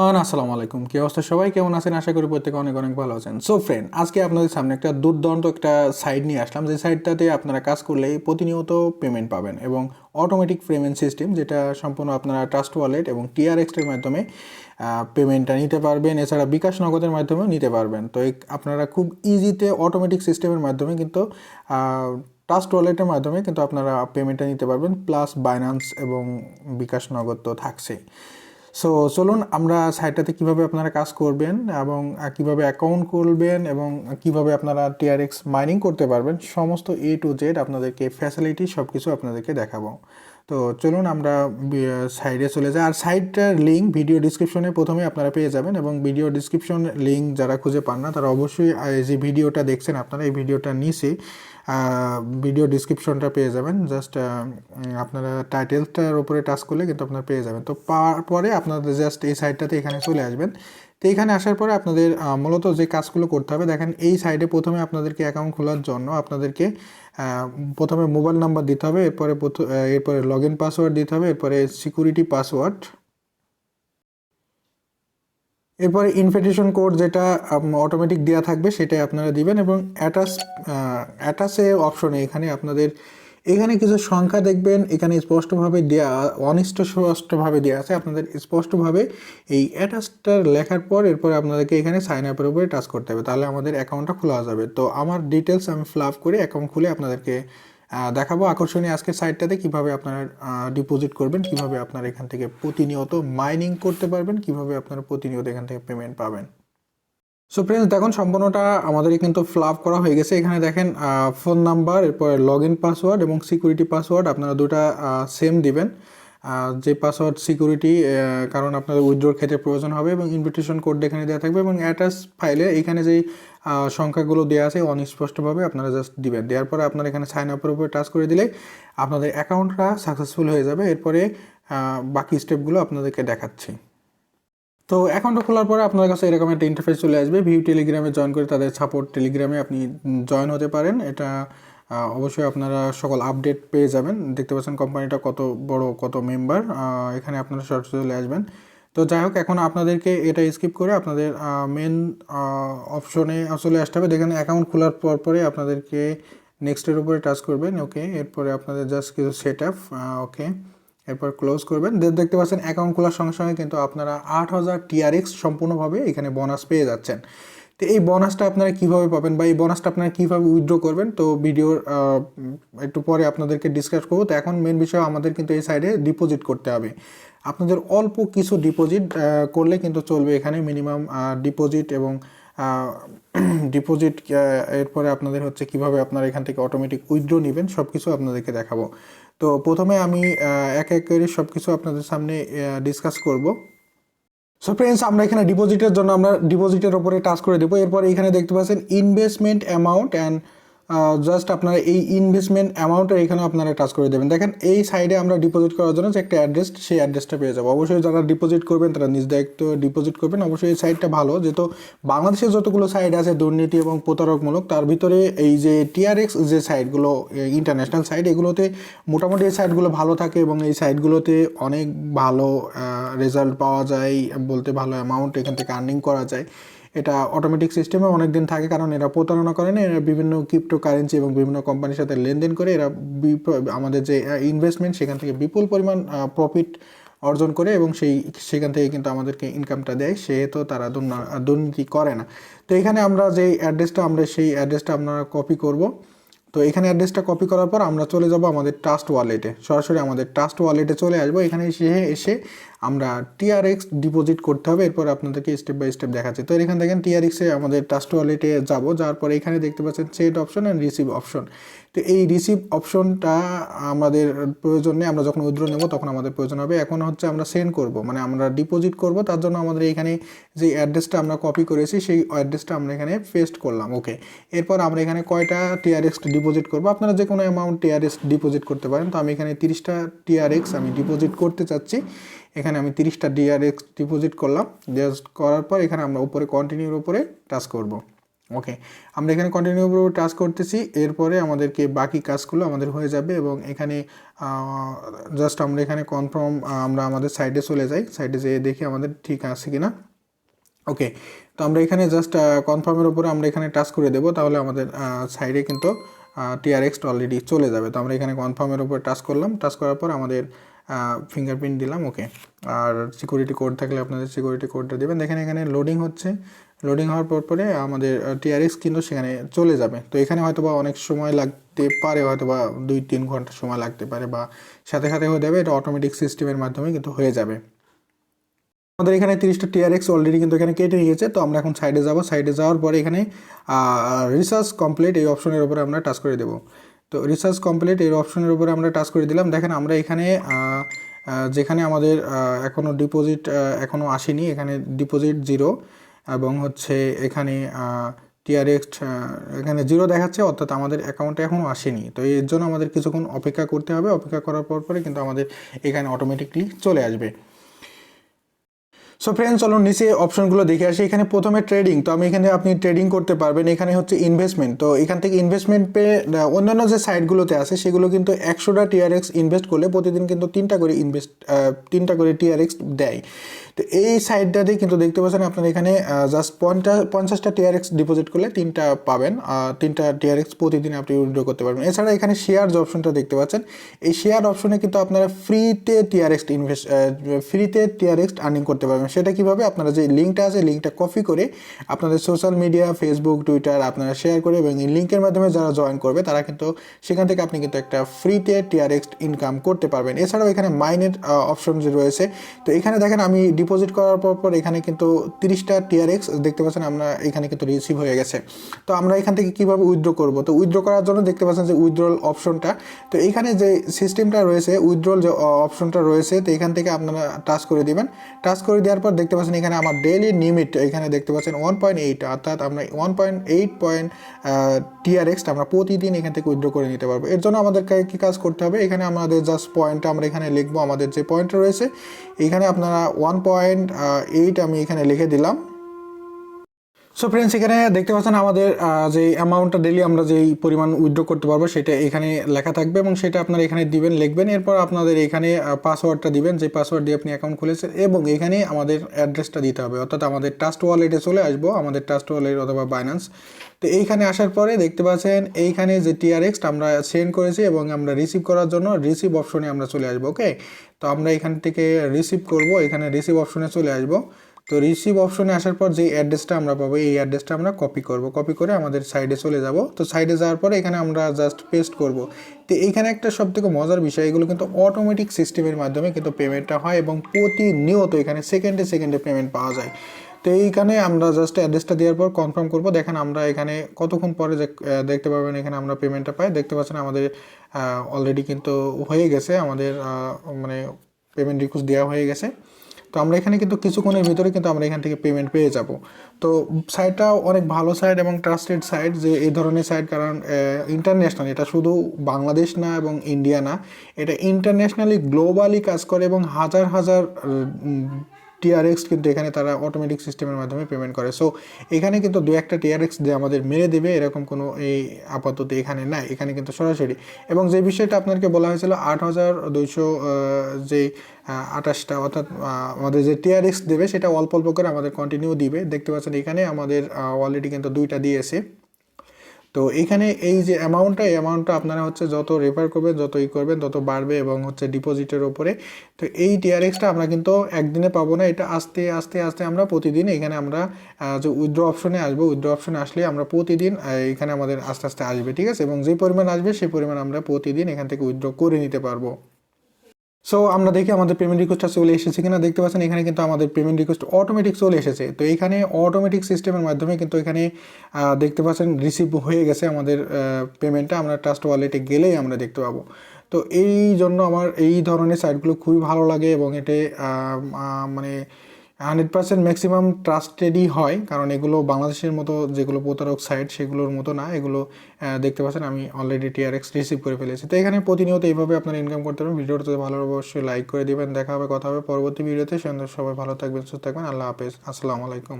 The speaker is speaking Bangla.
আসসালামু আলাইকুম, কি অবস্থা? সবাই কেমন আছেন? আশা করি প্রত্যেকে অনেক অনেক ভালো আছেন। সো ফ্রেন্ড, আজকে আপনাদের সামনে একটা দুর্দান্ত একটা সাইট নিয়ে আসলাম, যে সাইটটাতে আপনারা কাজ করলেই প্রতিনিয়ত পেমেন্ট পাবেন এবং অটোমেটিক পেমেন্ট সিস্টেম, যেটা সম্পূর্ণ আপনারা ট্রাস্ট ওয়ালেট এবং টিআরএক্স এর মাধ্যমে পেমেন্টটা নিতে পারবেন। এছাড়া বিকাশ নগদের মাধ্যমেও নিতে পারবেন। তো আপনারা খুব ইজিতে অটোমেটিক সিস্টেমের মাধ্যমে কিন্তু ট্রাস্ট ওয়ালেটের মাধ্যমে কিন্তু আপনারা পেমেন্টটা নিতে পারবেন, প্লাস বাইন্যান্স এবং বিকাশ নগদ তো থাকছেই। সো চলুন আমরা সাইটটাতে কিভাবে আপনারা কাজ করবেন এবং কিভাবে অ্যাকাউন্ট খুলবেন এবং কিভাবে আপনারা টিআরএক্স মাইনিং করতে পারবেন, সমস্ত এ টু জেড আপনাদেরকে ফ্যাসিলিটি সব কিছু আপনাদেরকে দেখাবো। তো চলুন আমরা সাইডে চলে যাই। আর সাইটটার লিঙ্ক ভিডিও ডিসক্রিপশনে প্রথমে আপনারা পেয়ে যাবেন, এবং ভিডিও ডিসক্রিপশন লিঙ্ক যারা খুঁজে পান না তারা অবশ্যই যে ভিডিওটা দেখছেন আপনারা, এই ভিডিওটার নিচে ভিডিও ডিসক্রিপশনটা পেয়ে যাবেন। জাস্ট আপনারা টাইটেলটার উপরে টাচ করলে কিন্তু আপনারা পেয়ে যাবেন। তো পরে আপনাদের জাস্ট এই সাইটটাতে এখানে চলে আসবেন। তো এখানে আসার পরে আপনাদের মূলত যে কাজগুলো করতে হবে, দেখেন এই সাইডে প্রথমে আপনাদেরকে অ্যাকাউন্ট খোলার জন্য আপনাদেরকে প্রথমে মোবাইল নাম্বার দিতে হবে, এরপরে লগ ইন পাসওয়ার্ড দিতে হবে, এরপরে সিকিউরিটি পাসওয়ার্ড, এরপরে ইনভিটেশন কোড যেটা অটোমেটিক দেওয়া থাকবে সেটাই আপনারা দিবেন, এবং অ্যাটাচে অপশনে এখানে কিছু সংখ্যা দেখবেন, এখানে স্পষ্টভাবে দেওয়া, স্পষ্টভাবে দেওয়া আছে। আপনাদের স্পষ্টভাবে এই অ্যাটাচটা লেখার পর এরপরে আপনাদেরকে এখানে সাইন আপের উপরে টাচ করতে হবে, তাহলে আমাদের অ্যাকাউন্টটা খোলা যাবে। তো আমার ডিটেলস আমি ফিল আপ করে অ্যাকাউন্ট খুলে আপনাদেরকে দেখাবো আকর্ষণীয় আজকের সাইটটাতে কিভাবে আপনারা ডিপোজিট করবেন, কিভাবে আপনারা এখান থেকে প্রতিনিয়ত মাইনিং করতে পারবেন, কিভাবে আপনারা প্রতিনিয়ত এখান থেকে পেমেন্ট পাবেন। সো ফ্রেন্ডস, দেখুন সম্পূর্ণটা আমাদের কিন্তু ফ্লাপ করা হয়ে গেছে। এখানে দেখেন ফোন নাম্বার, এরপরে লগ ইন পাসওয়ার্ড এবং সিকিউরিটি পাসওয়ার্ড আপনারা দুটা সেম দিবেন। যে পাসওয়ার্ড সিকিউরিটি, কারণ আপনাদের উইথড্রোর ক্ষেত্রে প্রয়োজন হবে, এবং ইনভিটেশন কোড এখানে দেওয়া থাকবে, এবং অ্যাটাচ ফাইলে এখানে যেই সংখ্যাগুলো দেওয়া আছে অনিস্পষ্টভাবে আপনারা জাস্ট দিবেন। দেওয়ার পরে আপনারা এখানে সাইন আপের উপরে টাচ করে দিলে আপনাদের অ্যাকাউন্টটা সাকসেসফুল হয়ে যাবে। এরপরে বাকি স্টেপগুলো আপনাদেরকে দেখাচ্ছি। তো অ্যাকাউন্টটা খোলার পরে আপনার কাছে এরকম একটা ইন্টারফেস চলে আসবে। ভিউ টেলিগ্রামে জয়েন করে তাদের সাপোর্ট টেলিগ্রামে আপনি জয়েন হতে পারেন। এটা অবশ্যই আপনারা সকল আপডেট পেয়ে যাবেন। দেখতে পাচ্ছেন কোম্পানিটা কত বড়, কত মেম্বার, এখানে আপনারা সরাসরি চলে আসবেন। তো যাই হোক, এখন আপনাদেরকে এটা স্কিপ করে আপনাদের মেন অপশনে চলে আসতে হবে। দেখেন অ্যাকাউন্ট খোলার পরে আপনাদেরকে নেক্সটের উপরে টাচ করবেন। ওকে, এরপরে আপনাদের জাস্ট কিছু সেট আপ, ওকে, এরপর ক্লোজ করবেন। দেখতে পাচ্ছেন অ্যাকাউন্ট খোলার সঙ্গে সঙ্গে কিন্তু আপনারা 8000 টিআরএক্স সম্পূর্ণভাবে এখানে বোনাস পেয়ে যাচ্ছেন। তো এই বোনাসটা আপনারা কীভাবে পাবেন বা এই বোনাসটা আপনারা কীভাবে উইথড্র করবেন, তো ভিডিওর একটু পরে আপনাদেরকে ডিসকাস করবো। তো এখন মেন বিষয়, আমাদের কিন্তু এই সাইডে ডিপোজিট করতে হবে। আপনাদের অল্প কিছু ডিপোজিট করলে কিন্তু চলবে। এখানে মিনিমাম ডিপোজিট এবং ডিপোজিট, এরপরে আপনাদের হচ্ছে কিভাবে আপনারা এখান থেকে অটোমেটিক উইথড্র নেবেন, সব কিছু আপনাদেরকে দেখাবো। তো প্রথমে আমি এক এক করে সব কিছু আপনাদের সামনে ডিসকাস করব। সো ফ্রেন্ডস, আমরা এখানে ডিপোজিটের জন্য আমরা ডিপোজিটের ওপরে টাচ করে দেবো। এরপর এখানে দেখতে পাচ্ছেন ইনভেস্টমেন্ট অ্যামাউন্ট অ্যান্ড জাস্ট আপনারা এই ইনভেস্টমেন্ট অ্যামাউন্টের এখানে আপনারা টাচ করে দেবেন। দেখেন এই সাইডে আমরা ডিপোজিট করার জন্য যে একটা অ্যাড্রেস, সেই অ্যাড্রেসটা পেয়ে যাবো। অবশ্যই যারা ডিপোজিট করবেন তারা নিজ দায়িত্ব ডিপোজিট করবেন। অবশ্যই এই সাইটটা ভালো, যেহেতু বাংলাদেশের যতগুলো সাইট আছে দুর্নীতি এবং প্রতারকমূলক, তার ভিতরে এই যে টিআরএক্স যে সাইটগুলো ইন্টারন্যাশনাল সাইট, এগুলোতে মোটামুটি এই সাইটগুলো ভালো থাকে, এবং এই সাইটগুলোতে অনেক ভালো রেজাল্ট পাওয়া যায়, বলতে ভালো অ্যামাউন্ট এখান থেকে আর্নিং করা যায়। এটা অটোমেটিক সিস্টেমে অনেক দিন থাকে, কারণ এরা প্রতারণা করে না, এরা বিভিন্ন ক্রিপ্টো কারেন্সি এবং বিভিন্ন কোম্পানির সাথে লেনদেন করে এরা আমাদের যে ইনভেস্টমেন্ট সেখান থেকে বিপুল পরিমাণ প্রফিট অর্জন করে, এবং সেখান থেকে কিন্তু আমাদেরকে ইনকামটা দেয়, সেহেতু তারা দুর্নীতি করে না। তো এখানে আমরা যেই অ্যাড্রেসটা, সেই অ্যাড্রেসটা আমরা কপি করব। তো এখানে অ্যাড্রেসটা কপি করার পর আমরা চলে যাব আমাদের ট্রাস্ট ওয়ালেটে, সরাসরি আমাদের ট্রাস্ট ওয়ালেটে চলে আসবো। এখানে এসে আমরা টিআরএক্স ডিপোজিট করতে হবে। এরপর আপনাদেরকে স্টেপ বাই স্টেপ দেখাচ্ছি। তো এখানে দেখেন টিআরএক্সে আমাদের ট্রাস্ট ওয়ালেটে যাওয়ার পরে এখানে দেখতে পাচ্ছেন set option and receive option. তো এই রিসিভ অপশনটা আমাদের প্রয়োজন নেই, আমরা যখন উইথড্র নেব তখন আমাদের প্রয়োজন হবে। এখন হচ্ছে আমরা সেন্ড করব, মানে আমরা ডিপোজিট করব, তার জন্য আমাদের এখানে যে অ্যাড্রেসটা আমরা কপি করেছি সেই অ্যাড্রেসটা আমরা এখানে পেস্ট করলাম। ওকে, এরপর আমরা এখানে কয়টা টিআরএক্স ডিপোজিট করব, আপনারা যে কোনো অ্যামাউন্ট টিআরএক্স ডিপোজিট করতে পারেন। তো আমি এখানে 30টা টিআরএক্স আমি ডিপোজিট করতে চাচ্ছি। এখানে আমি 30টা টিআরএক্স ডিপোজিট করলাম। জাস্ট করার পর এখানে আমরা উপরে কন্টিনিউর উপরে টাচ করব। ওকে, আমরা এখানে কন্টিনিউ উপর টাচ করতেছি, এরপরে আমাদেরকে বাকি কাজগুলো আমাদের হয়ে যাবে এবং এখানে জাস্ট আমরা এখানে কনফার্ম আমরা আমাদের সাইডে চলে যাই, সাইডে যেয়ে দেখি আমাদের ঠিক আছে কিনা। ওকে, তো আমরা এখানে জাস্ট কনফার্মের উপরে আমরা এখানে টাচ করে দেবো, তাহলে আমাদের সাইডে কিন্তু TRX অলরেডি চলে যাবে। তো আমরা এখানে কনফার্মের উপর টাচ করলাম, টাচ করার পর আমাদের ফিঙ্গারপ্রিন্ট দিলাম। ওকে, আর সিকিউরিটি কোড থাকলে আপনাদের সিকিউরিটি কোডটা দেবেন। দেখেন এখানে লোডিং হচ্ছে, লোডিং হওয়ার পরে আমাদের TRX কিন্তু সেখানে চলে যাবে। তো এখানে হয়তো বা অনেক সময় লাগতে পারে, হয়তো বা 2-3 ঘন্টা সময় লাগতে পারে, বা সাথে সাথে হয়ে যাবে, এটা অটোমেটিক সিস্টেমের মাধ্যমে কিন্তু হয়ে যাবে। আমাদের এখানে 30টা TRX অলরেডি কিন্তু এখানে কেটে নিয়েছে। তো আমরা এখন সাইডে যাব, সাইডে যাওয়ার পরে এখানে রিসার্চ কমপ্লিট এই অপশনের উপরে আমরা টাচ করে দেবো। তো রিসার্চ কমপ্লিট এই অপশনের উপরে আমরা টাচ করে দিলাম। দেখেন আমরা এখানে যেখানে আমাদের এখনও ডিপোজিট এখনও আসেনি, এখানে ডিপোজিট 0 এবং হচ্ছে এখানে TRX এখানে 0 দেখাচ্ছে, অর্থাৎ আমাদের অ্যাকাউন্টে এখনও আসেনি। তো এর জন্য আমাদের কিছুক্ষণ অপেক্ষা করতে হবে, অপেক্ষা করার পরে কিন্তু আমাদের এখানে অটোমেটিকলি চলে আসবে। সো ফ্রেন্ডস, চলো নিচে অপশনগুলো দেখে আসি। এখানে প্রথমে ট্রেডিং, তো আমি এখানে আপনি ট্রেডিং করতে পারবেন। এখানে হচ্ছে ইনভেস্টমেন্ট, তো এখান থেকে ইনভেস্টমেন্ট পেয়ে অন্যান্য যে সাইটগুলোতে আছে সেগুলো কিন্তু 100টা TRX ইনভেস্ট করলে প্রতিদিন কিন্তু 3টা করে TRX দেয়। তো এই সাইটটাতে কিন্তু দেখতে পাচ্ছেন আপনারা এখানে জাস্ট 50টা TRX ডিপোজিট করলে 3টা পাবেন, 3টা TRX প্রতিদিন আপনি উইথড্র করতে পারবেন। এছাড়া এখানে শেয়ার যে অপশনটা দেখতে পাচ্ছেন, এই শেয়ার অপশনে কিন্তু আপনারা ফ্রিতে TRX আর্নিং করতে পারবেন। সেটা কিভাবে, আপনারা যে লিঙ্কটা আছে লিঙ্কটা কপি করে আপনাদের সোশ্যাল মিডিয়া ফেসবুক টুইটার আপনারা শেয়ার করে, এবং এই লিঙ্কের মাধ্যমে যারা জয়েন করবে তারা কিন্তু সেখান থেকে আপনি কিন্তু একটা ফ্রিতে TRX ইনকাম করতে পারবেন। এছাড়াও এখানে মাইনের অপশন যে রয়েছে, তো এখানে দেখেন আমি ডিপোজিট করার পর এখানে কিন্তু 30টা TRX দেখতে পাচ্ছেন আমরা এখানে কিন্তু রিসিভ হয়ে গেছে। তো আমরা এখান থেকে কীভাবে উইথড্র করব, তো উইথড্র করার জন্য দেখতে পাচ্ছেন যে উইথড্রল অপশনটা, তো এখানে যে সিস্টেমটা রয়েছে উইথড্রল যে অপশনটা রয়েছে, তো এখান থেকে আপনারা টাচ করে দিবেন। টাচ করে দেওয়ার পর দেখতে পাচ্ছেন এখানে আমার ডেইলি লিমিট এখানে দেখতে পাচ্ছেন 1.8, অর্থাৎ আমরা 1.8 TRX আমরা প্রতিদিন এখান থেকে উইথড্র করে নিতে পারবো। এর জন্য আমাদেরকে কী কাজ করতে হবে, এখানে আমাদের জাস্ট পয়েন্টটা আমরা এখানে লিখবো, আমাদের যে পয়েন্টটা রয়েছে এখানে আপনারা 1.8 আমি এখানে লিখে দিলাম। সো ফ্রেন্ডস, এখানে দেখতে পাচ্ছেন আমাদের যে অ্যামাউন্টটা ডেলি আমরা যেই পরিমাণ উইথড্র করতে পারবো সেটা এখানে লেখা থাকবে, এবং সেটা আপনারা এখানে দিবেন, লিখবেন। এরপর আপনাদের এখানে পাসওয়ার্ডটা দিবেন, যে পাসওয়ার্ড দিয়ে আপনি অ্যাকাউন্ট খুলেছেন, এবং এখানে আমাদের অ্যাড্রেসটা দিতে হবে, অর্থাৎ আমাদের ট্রাস্ট ওয়ালেটে চলে আসবো, আমাদের ট্রাস্ট ওয়ালেট অথবা বাইন্যান্স। তো এইখানে আসার পরে দেখতে পাচ্ছেন এইখানে যে TRX আমরা সেন্ড করেছি এবং আমরা রিসিভ করার জন্য রিসিভ অপশনে আমরা চলে আসবো। ওকে, তো আমরা এখান থেকে রিসিভ করব, এখানে রিসিভ অপশনে চলে আসবো। তো রিসিভ অপশনে আসার পর যে অ্যাড্রেসটা আমরা পাবো এই অ্যাড্রেসটা আমরা কপি করব, কপি করে আমাদের সাইডে চলে যাব। তো সাইডে যাওয়ার পরে এখানে আমরা জাস্ট পেস্ট করব। তো এইখানে একটা সবথেকে মজার বিষয়, এগুলো কিন্তু অটোমেটিক সিস্টেমের মাধ্যমে কিন্তু পেমেন্টটা হয়, এবং প্রতিনিয়ত এখানে সেকেন্ডে পেমেন্ট পাওয়া যায়। তো এইখানে আমরা জাস্ট অ্যাড্রেসটা দেওয়ার পর কনফার্ম করব। দেখেন আমরা এখানে কতক্ষণ পরে দেখতে পাবেন এখানে আমরা পেমেন্টটা পাই। দেখতে পাচ্ছেন আমাদের অলরেডি কিন্তু হয়ে গেছে, আমাদের মানে পেমেন্ট রিকোয়েস্ট দেওয়া হয়ে গেছে। তো আমরা এখানে কিন্তু কিছুক্ষণের ভিতরে কিন্তু আমরা এখান থেকে পেমেন্ট পেয়ে যাব। তো সাইটটা অনেক ভালো সাইট এবং ট্রাস্টেড সাইট, যে এই ধরনের সাইট, কারণ ইন্টারন্যাশনাল, এটা শুধু বাংলাদেশ না এবং ইন্ডিয়া না, এটা ইন্টারন্যাশনালি গ্লোবালি কাজ করে, এবং হাজার হাজার TRX কিন্তু এখানে তারা অটোমেটিক সিস্টেমের মাধ্যমে পেমেন্ট করে। সো এখানে কিন্তু 2-1টা TRX যে আমাদের মেরে দেবে এরকম কোনো এই আপাতত এখানে নাই, এখানে কিন্তু সরাসরি। এবং যে বিষয়টা আপনাকে বলা হয়েছিল 8,200 যে 28টা, অর্থাৎ আমাদের যে TRX দেবে সেটা অল্প অল্প করে আমাদের কন্টিনিউ দিবে। দেখতে পাচ্ছেন এখানে আমাদের অলরেডি কিন্তু 2টা দিয়েছে। তো এখানে এই যে অ্যামাউন্টটা, এই অ্যামাউন্টটা আপনারা হচ্ছে যত রেফার করবেন, যত করবেন তত বাড়বে, এবং হচ্ছে ডিপোজিটের ওপরে। তো এই TRXটা আমরা কিন্তু একদিনে পাবো না, এটা আস্তে আস্তে আস্তে আমরা প্রতিদিন এখানে আমরা যে উইথড্র অপশনে আসবো, উইথড্র অপশনে আসলে আমরা প্রতিদিন এখানে আমাদের আস্তে আস্তে আসবে, ঠিক আছে, এবং যে পরিমাণ আসবে সেই পরিমাণ আমরা প্রতিদিন এখান থেকে উইথড্র করে নিতে পারবো। সো আমরা দেখি আমাদের পেমেন্ট রিকোয়েস্টটা চলে এসেছে কিনা। দেখতে পাচ্ছেন এখানে কিন্তু আমাদের পেমেন্ট রিকোয়েস্ট অটোমেটিক চলে এসেছে। তো এখানে অটোমেটিক সিস্টেমের মাধ্যমে কিন্তু এখানে দেখতে পাচ্ছেন রিসিভ হয়ে গেছে আমাদের পেমেন্টটা, আমরা ট্রাস্ট ওয়ালেটে গেলেই আমরা দেখতে পাবো। তো এই জন্য আমার এই ধরনের সাইটগুলো খুবই ভালো লাগে, এবং এতে মানে 100% ম্যাক্সিমাম ট্রাস্টেডই হয়, কারণ এগুলো বাংলাদেশের মতো যেগুলো প্রতারক সাইট সেগুলোর মতো না। এগুলো দেখতে পাচ্ছেন আমি অলরেডি TRX রিসিভ করে ফেলেছি। তো এখানে প্রতিনিয়ত এইভাবে আপনারা ইনকাম করতে পারবেন। ভিডিওটা যদি ভালো অবশ্যই লাইক করে দিবেন। দেখা হবে, কথা হবে পরবর্তী ভিডিওতে। সবাই ভালো থাকবেন, সুস্থ থাকবেন। আল্লাহ হাফেজ, আসসালামু আলাইকুম।